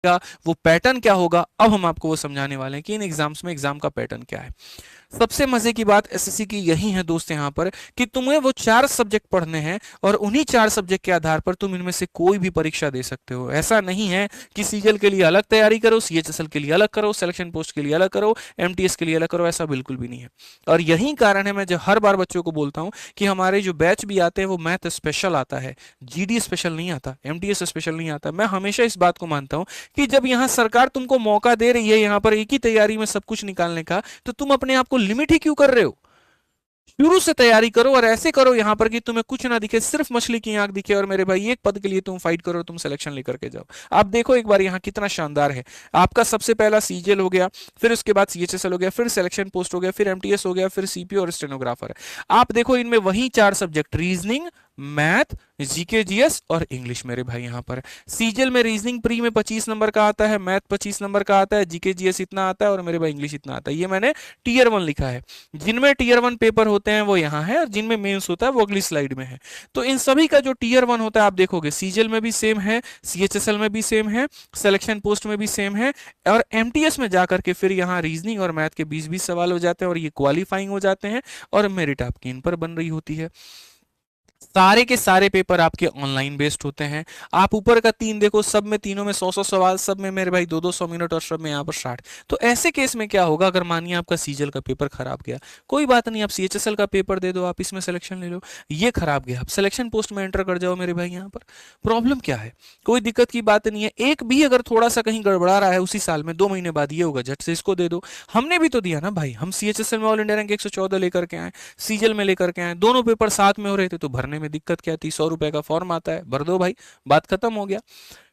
वो पैटर्न क्या होगा, अब हम आपको वो समझाने वाले हैं कि इन एग्जाम्स में एग्जाम का पैटर्न क्या है। सबसे मजे की बात एसएससी की यही है दोस्त यहाँ पर कि तुम्हें वो 4 सब्जेक्ट पढ़ने हैं और उन्हीं 4 सब्जेक्ट के आधार पर तुम इनमें से कोई भी परीक्षा दे सकते हो। ऐसा नहीं है कि सीजीएल के लिए अलग तैयारी करो, सीएचएसएल के लिए अलग करो, सिलेक्शन पोस्ट के लिए अलग करो, एमटीएस के लिए अलग करो, ऐसा बिल्कुल भी नहीं है। और यही कारण है मैं जो हर बार बच्चों को बोलता हूँ कि हमारे जो बैच भी आते हैं वो मैथ स्पेशल आता है, जीडी स्पेशल नहीं आता, एमटीएस स्पेशल नहीं आता। मैं हमेशा इस बात को मानता हूँ कि जब यहाँ सरकार तुमको मौका दे रही है यहाँ पर एक ही तैयारी में सब कुछ निकालने का, तो तुम अपने आप को लिमिट ही क्यों कर रहे हो। शुरू से तैयारी करो और ऐसे करो यहाँ पर कि तुम्हें कुछ ना दिखे, सिर्फ मछली की आंख दिखे और मेरे भाई एक पद के लिए तुम फाइट करो, तुम सिलेक्शन लेकर के जाओ। आप देखो एक बार यहाँ कितना शानदार है। आपका सबसे पहला सीजीएल हो गया, फिर उसके बाद सीएचएसएल हो गया, फिर सिलेक्शन पोस्ट हो गया, फिर एमटीएस हो गया, फिर सीपीओ और स्टेनोग्राफर है। आप देखो इनमें वही 4 subject, reasoning, math, GK GS और इंग्लिश मेरे भाई यहाँ पर। सीजीएल में रीजनिंग प्री में 25 नंबर का आता है, मैथ 25 नंबर का आता है, जीके जीएस इतना आता है और मेरे भाई इंग्लिश इतना आता है। ये मैंने टीयर 1 लिखा है। जिनमें टीयर 1 पेपर होते हैं वो यहाँ है और जिनमें मेंस होता है वो अगली स्लाइड में है। तो इन सभी का जो टीयर 1 होता है आप देखोगे सीजीएल में भी सेम है, सीएचएसएल में भी सेम है, सिलेक्शन पोस्ट में भी सेम है, और एमटीएस में जाकर के फिर यहाँ रीजनिंग और मैथ के 20-20 सवाल हो जाते हैं और ये क्वालिफाइंग हो जाते हैं और मेरिट आपकी इन पर बन रही होती है। सारे के सारे पेपर आपके ऑनलाइन बेस्ड होते हैं। आप ऊपर का 3 देखो, सब में तीनों में 100-100 सवाल, सब में मेरे भाई 200-200 मिनट और सब में यहाँ पर 60। तो ऐसे केस में क्या होगा, अगर मानिए आपका सीजीएल का पेपर खराब गया, कोई बात नहीं, आप सीएचएसएल का पेपर दे दो, आप इसमें सिलेक्शन ले लो। ये खराब गया, आप सिलेक्शन पोस्ट में एंटर कर जाओ मेरे भाई। यहाँ पर प्रॉब्लम क्या है, कोई दिक्कत की बात नहीं है। एक भी अगर थोड़ा सा कहीं गड़बड़ा रहा है उसी साल में 2 महीने बाद ये होगा, झट से इसको दे दो। हमने भी तो दिया ना भाई, हम सीएचएसएल में ऑल इंडिया रैंक 114 लेकर के आए, सीजीएल में लेकर के आए, दोनों पेपर साथ में हो रहे थे, तो भरने में दिक्कत क्या थी। 100 रुपए का फॉर्म आता है, भर दो भाई, बात खत्म हो गया।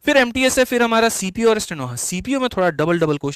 फिर एमटीएस है, फिर हमारा सीपीओ और स्टेनो। सीपीओ में थोड़ा डबल डबल क्वेश्चन